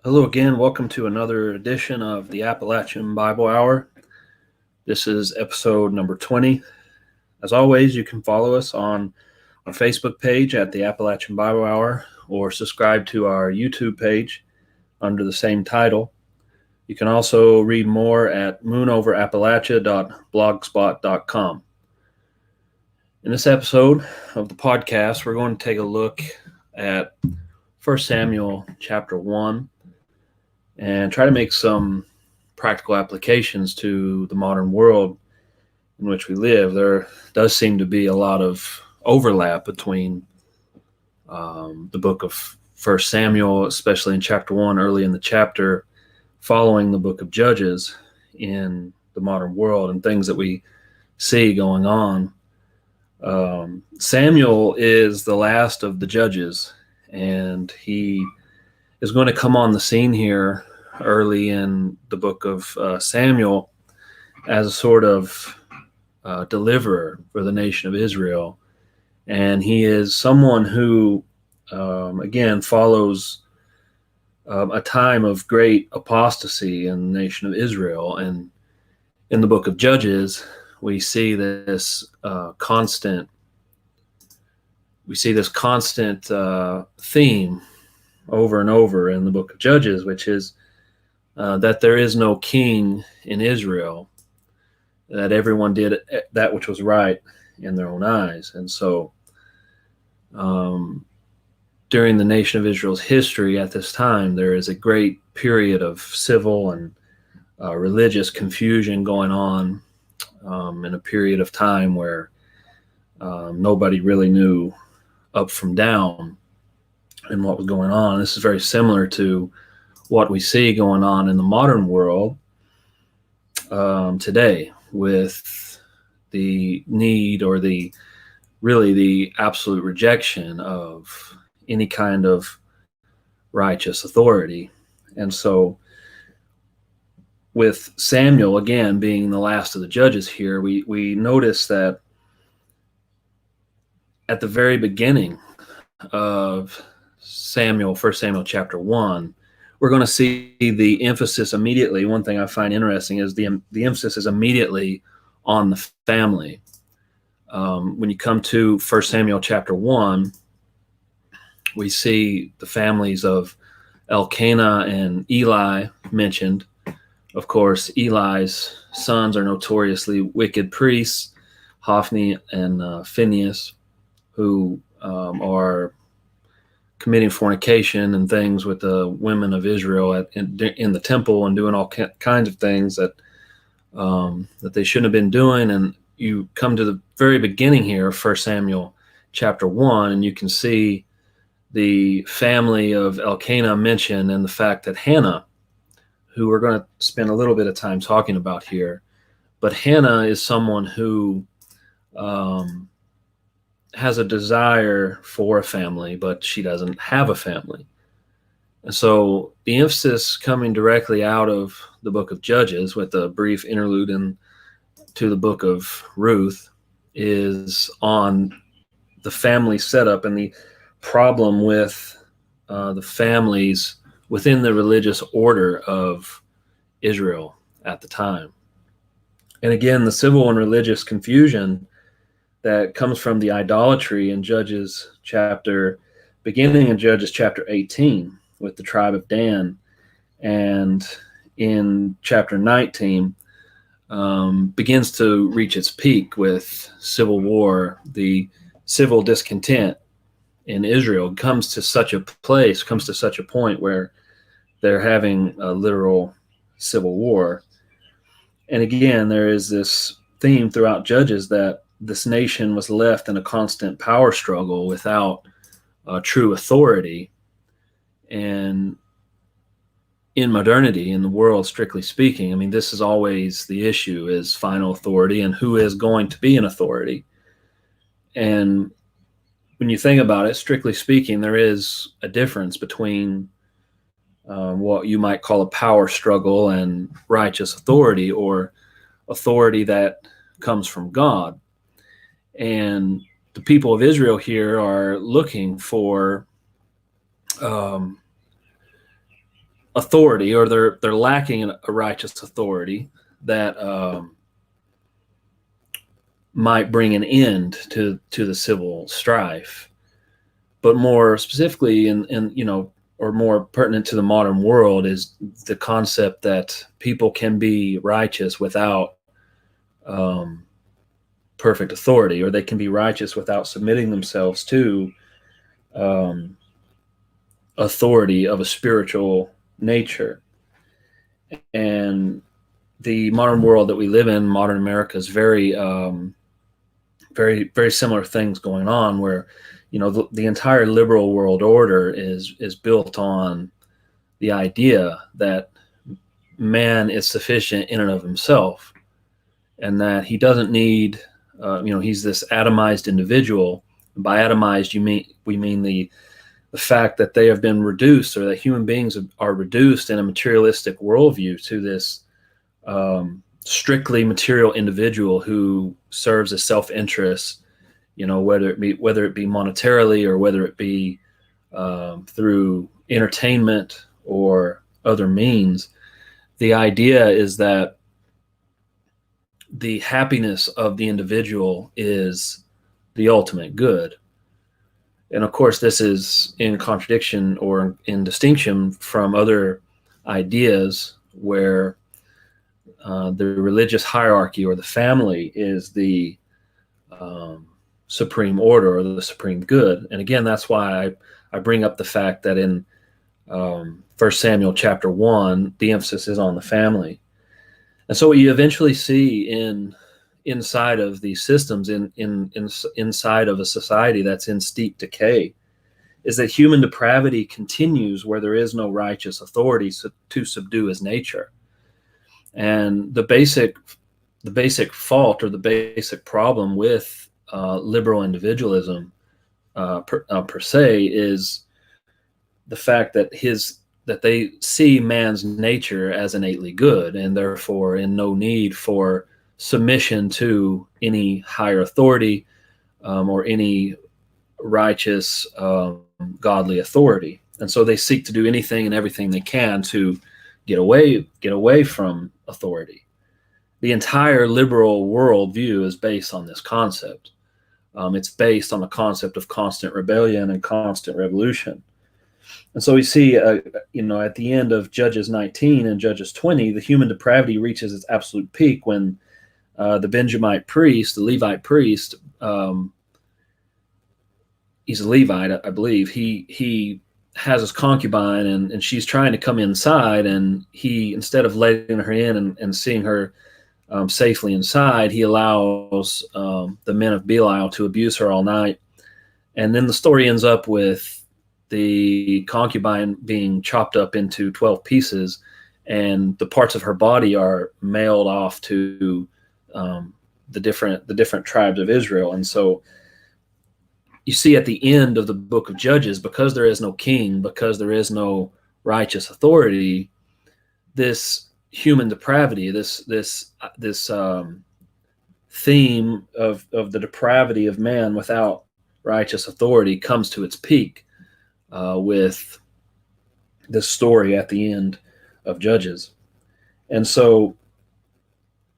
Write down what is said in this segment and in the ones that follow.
Hello again. Welcome to another edition of the Appalachian Bible Hour. This is episode number 20. As always, you can follow us on our Facebook page at the Appalachian Bible Hour or subscribe to our YouTube page under the same title. You can also read more at moonoverappalachia.blogspot.com. In this episode of the podcast, we're going to take a look at 1 Samuel chapter 1 and try to make some practical applications to the modern world in which we live. There does seem to be a lot of overlap between the book of 1 Samuel, especially in chapter 1, early in the chapter, following the book of Judges in the modern world and things that we see going on. Samuel is the last of the judges, and he is going to come on the scene here early in the book of Samuel as a sort of deliverer for the nation of Israel. And he is someone who, again, follows a time of great apostasy in the nation of Israel. And in the book of Judges, we see this constant theme over and over in the book of Judges, which is that there is no king in Israel, that everyone did that which was right in their own eyes. And so during the nation of Israel's history at this time, there is a great period of civil and religious confusion going on in a period of time where nobody really knew up from down and what was going on. This is very similar to what we see going on in the modern world today, with the need or the absolute rejection of any kind of righteous authority. And so with Samuel, again, being the last of the judges here, we notice that at the very beginning of 1 Samuel chapter 1, we're going to see the emphasis immediately. One thing I find interesting is the emphasis is immediately on the family. When you come to 1 Samuel chapter 1, we see the families of Elkanah and Eli mentioned. Of course, Eli's sons are notoriously wicked priests, Hophni and Phinehas, who are committing fornication and things with the women of Israel in the temple and doing all kinds of things that they shouldn't have been doing. And you come to the very beginning here of 1 Samuel chapter 1, and you can see the family of Elkanah mentioned, and the fact that Hannah, who we're going to spend a little bit of time talking about here, but Hannah is someone who has a desire for a family, but she doesn't have a family. And so the emphasis coming directly out of the book of Judges, with a brief interlude into the book of Ruth, is on the family setup and the problem with the families within the religious order of Israel at the time. And again, the civil and religious confusion that comes from the idolatry in beginning in Judges chapter 18 with the tribe of Dan, and in chapter 19 begins to reach its peak with civil war. The civil discontent in Israel comes to such a point where they're having a literal civil war. And again, there is this theme throughout Judges that this nation was left in a constant power struggle without true authority. And in modernity, in the world, strictly speaking, I mean, this is always the issue, is final authority and who is going to be an authority. And when you think about it, strictly speaking, there is a difference between what you might call a power struggle and righteous authority, or authority that comes from God. And the people of Israel here are looking for authority, or they're lacking a righteous authority that might bring an end to the civil strife. But more specifically, or more pertinent to the modern world, is the concept that people can be righteous without perfect authority, or they can be righteous without submitting themselves to authority of a spiritual nature. And the modern world that we live in, modern America, is very, very similar things going on, where the entire liberal world order is built on the idea that man is sufficient in and of himself, and that he doesn't need, he's this atomized individual. By atomized, we mean the fact that they have been reduced, or that human beings are reduced in a materialistic worldview to this strictly material individual who serves as self-interest, whether it be monetarily, or whether it be through entertainment or other means. The idea is that the happiness of the individual is the ultimate good. And of course, this is in contradiction or in distinction from other ideas where the religious hierarchy or the family is the supreme order or the supreme good. And again, that's why I bring up the fact that in 1 Samuel chapter 1, the emphasis is on the family. And so what you eventually see inside of these systems, inside of a society that's in steep decay, is that human depravity continues where there is no righteous authority to subdue his nature. And the basic fault, or the basic problem with liberal individualism per se, is the fact that they see man's nature as innately good, and therefore in no need for submission to any higher authority or any righteous godly authority. And so they seek to do anything and everything they can to get away from authority. The entire liberal worldview is based on this concept. It's based on the concept of constant rebellion and constant revolution. And so we see, at the end of Judges 19 and Judges 20, the human depravity reaches its absolute peak when the Benjamite priest, the Levite priest, he's a Levite, I believe. He has his concubine, and she's trying to come inside, and he, instead of letting her in and seeing her safely inside, he allows the men of Belial to abuse her all night. And then the story ends up with the concubine being chopped up into 12 pieces, and the parts of her body are mailed off to the different tribes of Israel. And so you see at the end of the book of Judges, because there is no king, because there is no righteous authority, this human depravity, this theme of the depravity of man without righteous authority comes to its peak with this story at the end of Judges. And so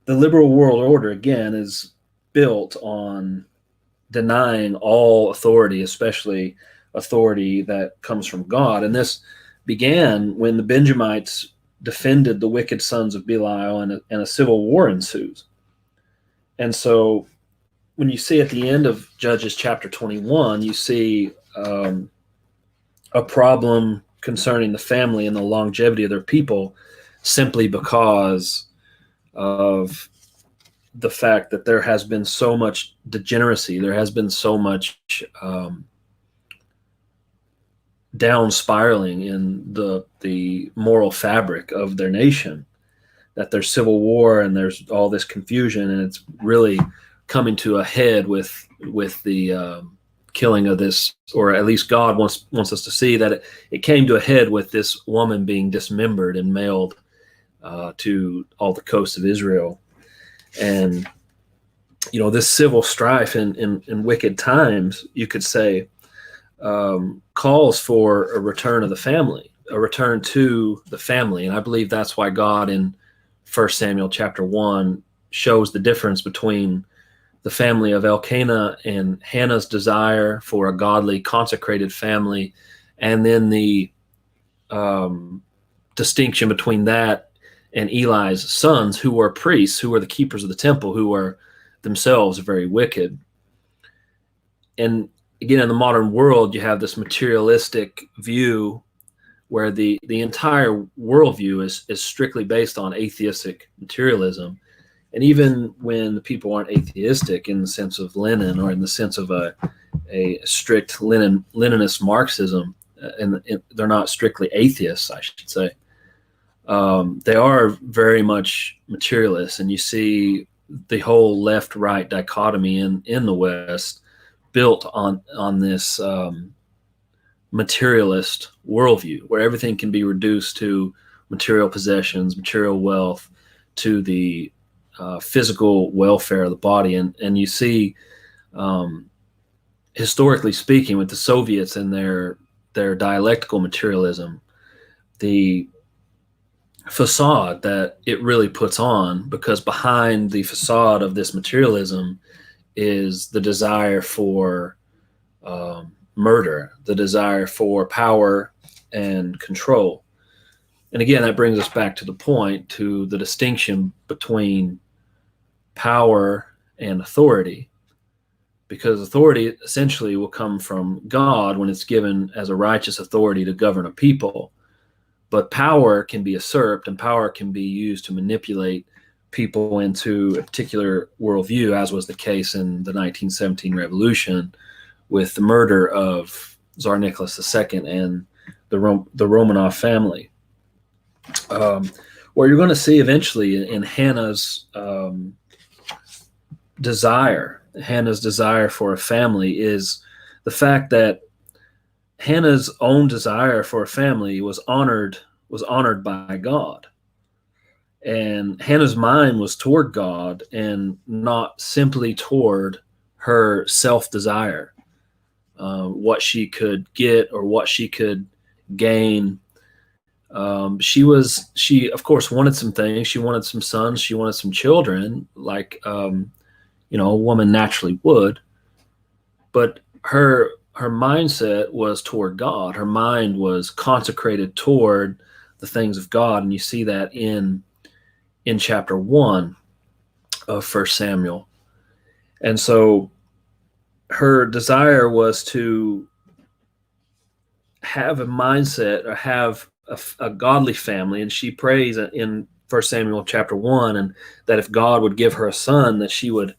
the liberal world order, again, is built on denying all authority, especially authority that comes from God. And this began when the Benjamites defended the wicked sons of Belial, and a civil war ensues. And so when you see at the end of Judges chapter 21, you see a problem concerning the family and the longevity of their people, simply because of the fact that there has been so much degeneracy, there has been so much down spiraling in the moral fabric of their nation, that there's civil war and there's all this confusion, and it's really coming to a head with the killing of this, or at least God wants us to see that it came to a head with this woman being dismembered and mailed to all the coasts of Israel. And this civil strife in wicked times, you could say, calls for a return of the family. a return to the family. And I believe that's why God in 1 Samuel chapter 1 shows the difference between the family of Elkanah and Hannah's desire for a godly, consecrated family, and then the distinction between that and Eli's sons, who were priests, who were the keepers of the temple, who were themselves very wicked. And again, in the modern world, you have this materialistic view where the entire worldview is strictly based on atheistic materialism. And even when the people aren't atheistic in the sense of Lenin, or in the sense of a strict Leninist Marxism, and they're not strictly atheists, I should say, they are very much materialists. And you see the whole left-right dichotomy in the West built on this materialist worldview, where everything can be reduced to material possessions, material wealth, to the physical welfare of the body. And you see, historically speaking, with the Soviets and their dialectical materialism, the facade that it really puts on, because behind the facade of this materialism is the desire for murder, the desire for power and control. And again, that brings us back to the point, to the distinction between power and authority, because authority essentially will come from God when it's given as a righteous authority to govern a people. But power can be usurped, and power can be used to manipulate people into a particular worldview, as was the case in the 1917 revolution with the murder of Tsar Nicholas II and the Romanov family. What you're going to see eventually in Hannah's desire for a family is the fact that Hannah's own desire for a family was honored by God. And Hannah's mind was toward God and not simply toward her self-desire, what she could get or what she could gain. She of course wanted some things. She wanted some sons. She wanted some children, like a woman naturally would. But her mindset was toward God. Her mind was consecrated toward the things of God, and you see that in chapter 1 of 1 Samuel. And so her desire was to have a mindset, or have a godly family, and she prays in 1 Samuel chapter 1, and that if God would give her a son, that she would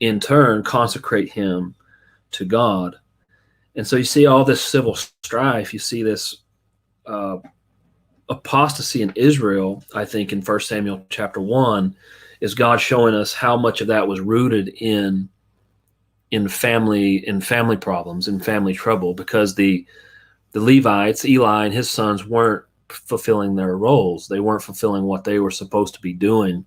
in turn consecrate him to God. And so you see all this civil strife. You see this apostasy in Israel, I think, in 1 Samuel chapter 1, is God showing us how much of that was rooted in family problems, in family trouble, because the Levites, Eli and his sons, weren't fulfilling their roles. They weren't fulfilling what they were supposed to be doing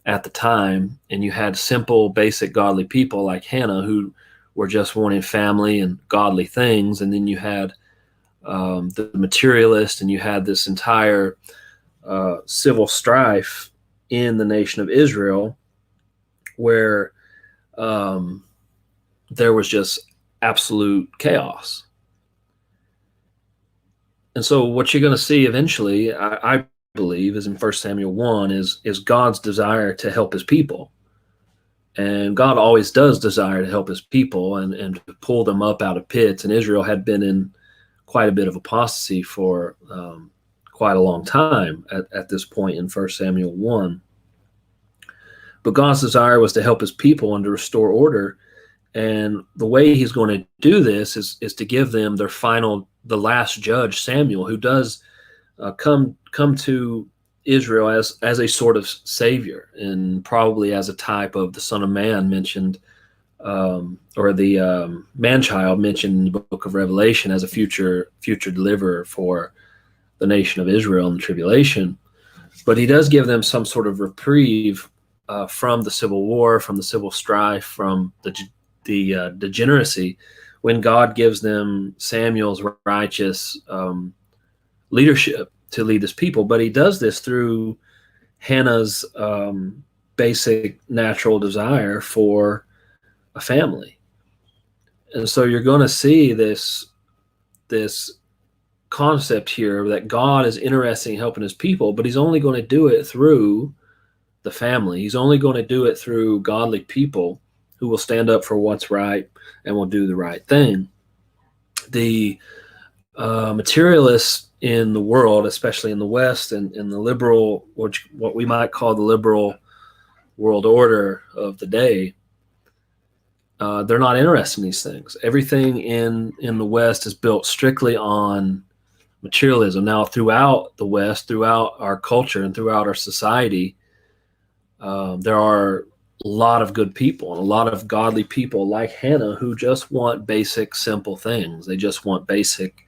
at the time. And you had simple, basic, godly people like Hannah who were just wanting family and godly things. And then you had the materialist, and you had this entire civil strife in the nation of Israel, where there was just absolute chaos. And so what you're going to see eventually, I believe, is in 1 Samuel 1 is God's desire to help his people. And God always does desire to help his people and to pull them up out of pits. And Israel had been in quite a bit of apostasy for quite a long time at this point in 1 Samuel 1. But God's desire was to help his people and to restore order. And the way he's going to do this is to give them the last judge, Samuel, who does come to Israel as a sort of savior, and probably as a type of the Son of Man mentioned, or the man-child mentioned in the book of Revelation as a future deliverer for the nation of Israel in the tribulation. But he does give them some sort of reprieve from the civil war, from the civil strife, from the degeneracy, when God gives them Samuel's righteous leadership to lead his people. But he does this through Hannah's basic natural desire for a family. And so you're going to see this concept here that God is interested in helping his people, but he's only going to do it through the family. He's only going to do it through godly people who will stand up for what's right and will do the right thing. The materialists in the world, especially in the West, and in the liberal, what we might call the liberal world order of the day, they're not interested in these things. Everything in the West is built strictly on materialism. Now, throughout the West, throughout our culture, and throughout our society, there are a lot of good people and a lot of godly people like Hannah who just want basic, simple things. They just want basic.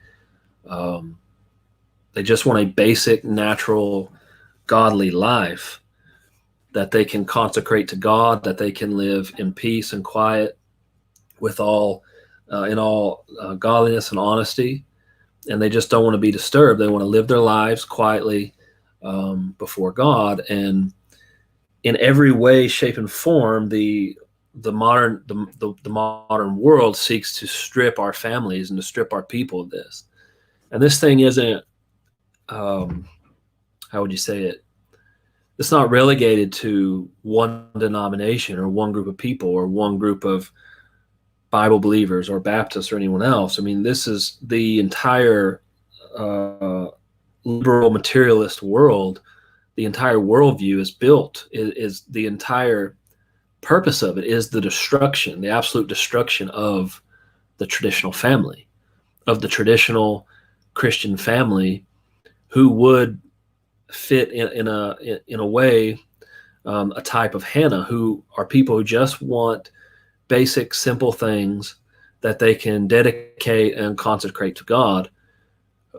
They just want a basic, natural, godly life that they can consecrate to God, that they can live in peace and quiet, with all godliness and honesty, and they just don't want to be disturbed. They want to live their lives quietly before God. And in every way, shape, and form, the modern world seeks to strip our families and to strip our people of this. And this thing isn't, how would you say it? It's not relegated to one denomination or one group of people or one group of Bible believers or Baptists or anyone else. I mean, this is the entire liberal materialist world. The entire worldview is built, is the entire purpose of it is the destruction, the absolute destruction of the traditional family, of the traditional Christian family, who would fit in a way, a type of Hannah, who are people who just want basic, simple things that they can dedicate and consecrate to God.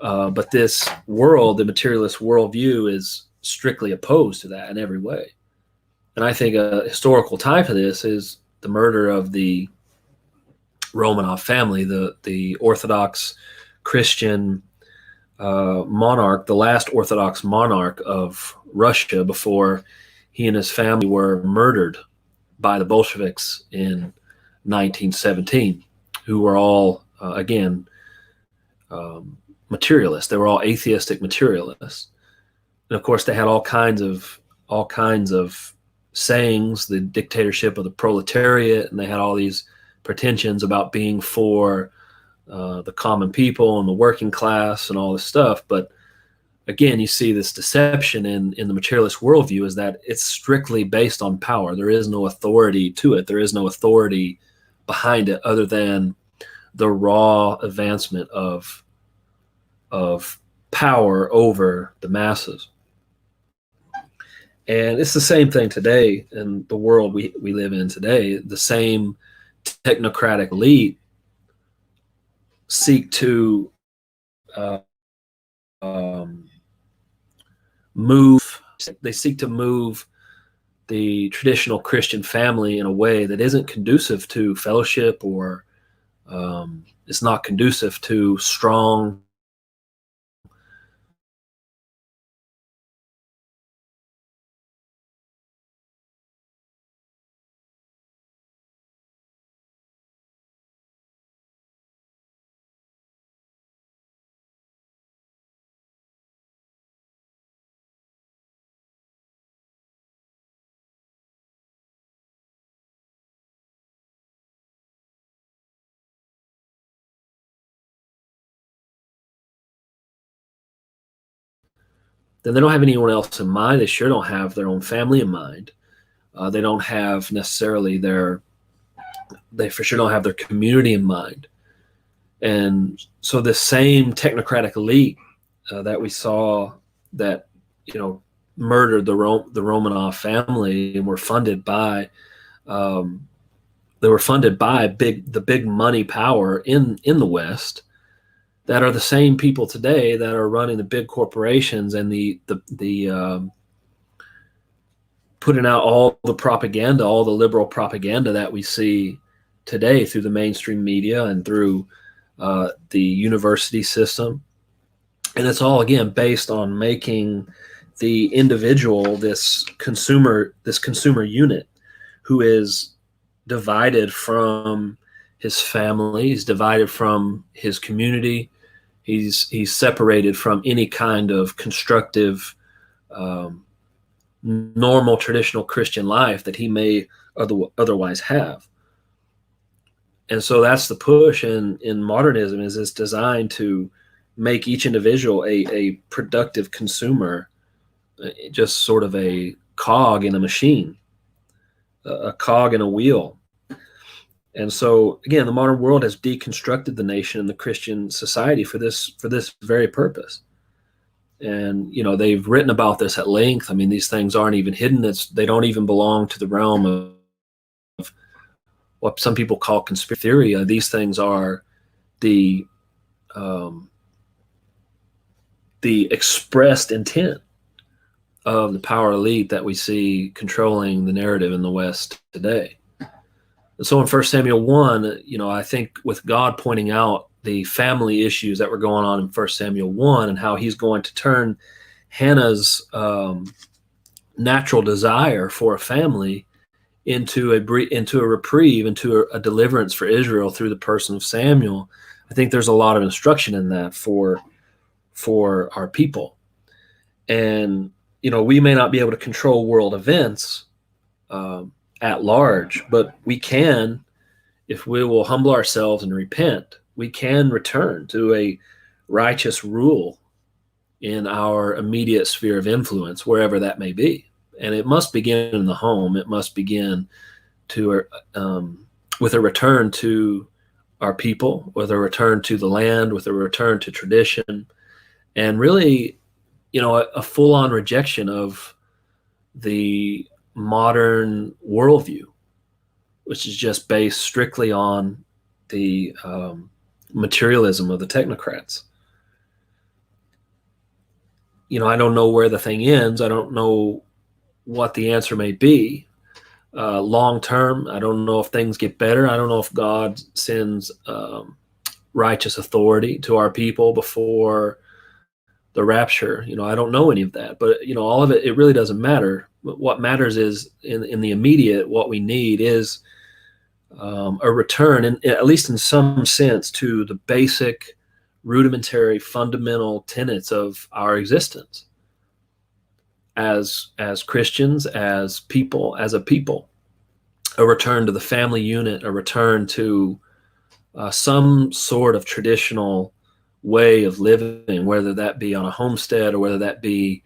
But this world, the materialist worldview, is strictly opposed to that in every way. And I think a historical type of this is the murder of the Romanov family, the Orthodox Christian monarch, the last Orthodox monarch of Russia before he and his family were murdered by the Bolsheviks in 1917, who were all, again, materialists. They were all atheistic materialists. And of course, they had all kinds of sayings, the dictatorship of the proletariat, and they had all these pretensions about being for the common people and the working class and all this stuff. But again, you see this deception in the materialist worldview, is that it's strictly based on power. There is no authority to it. There is no authority behind it other than the raw advancement of power over the masses. And it's the same thing today in the world we live in today. The same technocratic elite seek to move the traditional Christian family in a way that isn't conducive to fellowship, or it's not conducive to strong then they don't have anyone else in mind. They sure don't have their own family in mind. They don't have necessarily they for sure don't have their community in mind. And so the same technocratic elite that we saw that, murdered the Romanov family and were funded by, the big money power in the West, that are the same people today that are running the big corporations and the putting out all the propaganda, all the liberal propaganda that we see today through the mainstream media and through the university system And it's all, again, based on making the individual this consumer unit who is divided from his family, he's divided from his community, he's separated from any kind of constructive, normal traditional Christian life that he may otherwise have. And so that's the push in modernism, is it's designed to make each individual a productive consumer, just sort of a cog in a machine, a cog in a wheel. And so, again, the modern world has deconstructed the nation and the Christian society for this very purpose. And they've written about this at length. I mean, these things aren't even hidden. They don't even belong to the realm of what some people call conspiracy theory. These things are the expressed intent of the power elite that we see controlling the narrative in the West today. And so in 1 Samuel 1, I think with God pointing out the family issues that were going on in 1 Samuel 1 and how he's going to turn Hannah's natural desire for a family into a reprieve, into a deliverance for Israel through the person of Samuel, I think there's a lot of instruction in that for our people. And, we may not be able to control world events at large, but we can, if we will humble ourselves and repent, we can return to a righteous rule in our immediate sphere of influence, wherever that may be. And it must begin in the home. It must begin with a return to our people, with a return to the land, with a return to tradition, and really, a full-on rejection of the modern worldview, which is just based strictly on the materialism of the technocrats. I don't know where the thing ends. I don't know what the answer may be long term. I don't know if things get better. I don't know if God sends righteous authority to our people before the rapture. I don't know any of that, but all of it really doesn't matter. What matters is in the immediate, what we need is a return, at least in some sense, to the basic, rudimentary, fundamental tenets of our existence as Christians, as a people, a return to the family unit, a return to some sort of traditional way of living, whether that be on a homestead or whether that be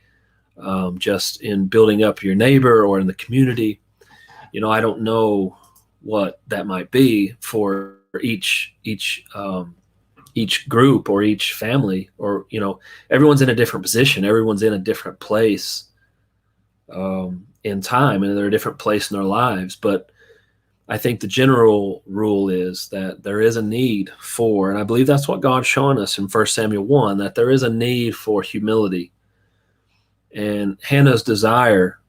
just in building up your neighbor or in the community. I don't know what that might be for each group or each family, or everyone's in a different position, everyone's in a different place in time, and they're a different place in their lives. But I think the general rule is that there is a need for, and I believe that's what God's showing us in 1 Samuel 1, that there is a need for humility. And Hannah's desire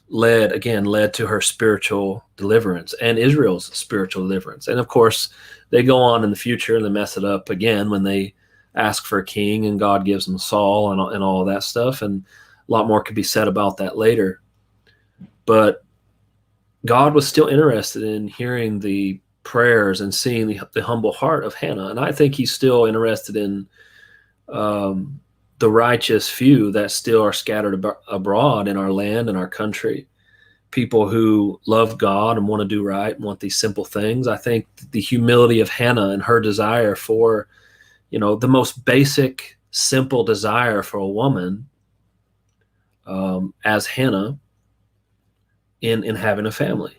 led to her spiritual deliverance and Israel's spiritual deliverance. And of course, they go on in the future and they mess it up again when they ask for a king and God gives them Saul and all of that stuff. And a lot more could be said about that later. But God was still interested in hearing the prayers and seeing the humble heart of Hannah. And I think he's still interested in the righteous few that still are scattered abroad in our land and our country, people who love God and want to do right and want these simple things. I think the humility of Hannah and her desire for, the most basic, simple desire for a woman as Hannah in having a family.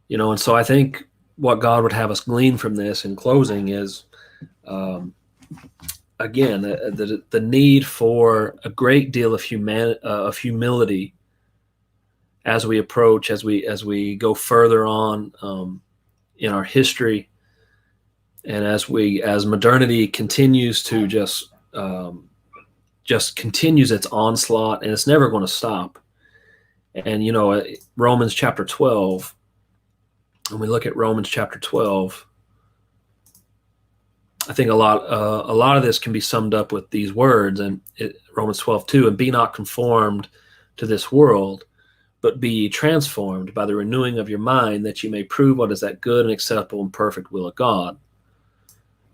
And so I think what God would have us glean from this in closing is, again, the need for a great deal of humility as we approach, as we go further on in our history, and as modernity continues to just continues its onslaught, and it's never going to stop. And Romans chapter 12, when we look at Romans chapter 12, I think a lot of this can be summed up with these words, and Romans 12:2, and be not conformed to this world, but be transformed by the renewing of your mind, that you may prove what is that good and acceptable and perfect will of God.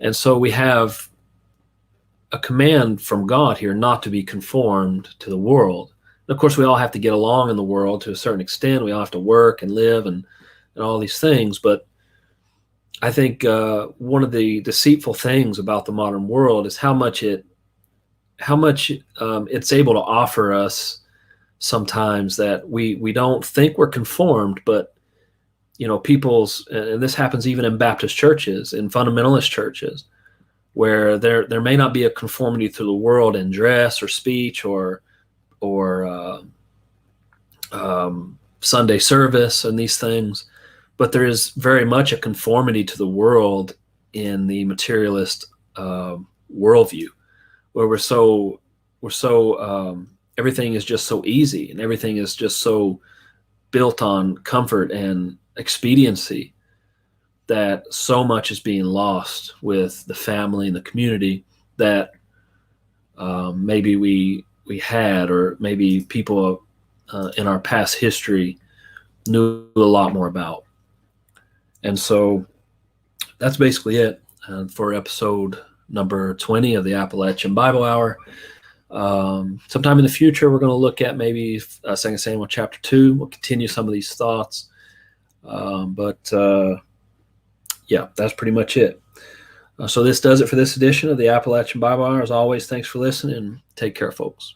And so we have a command from God here not to be conformed to the world. And of course, we all have to get along in the world to a certain extent. We all have to work and live and all these things. But I think one of the deceitful things about the modern world is how much it's able to offer us sometimes, that we don't think we're conformed, but people's, and this happens even in Baptist churches, in fundamentalist churches, where there may not be a conformity to the world in dress or speech or Sunday service and these things, but there is very much a conformity to the world in the materialist worldview, where we're so everything is just so easy, and everything is just so built on comfort and expediency, that so much is being lost with the family and the community that maybe we had, or maybe people in our past history knew a lot more about. And so that's basically it for episode number 20 of the Appalachian Bible Hour. Sometime in the future, we're going to look at maybe 2 Samuel chapter 2. We'll continue some of these thoughts. Yeah, that's pretty much it. So this does it for this edition of the Appalachian Bible Hour. As always, thanks for listening, and take care, folks.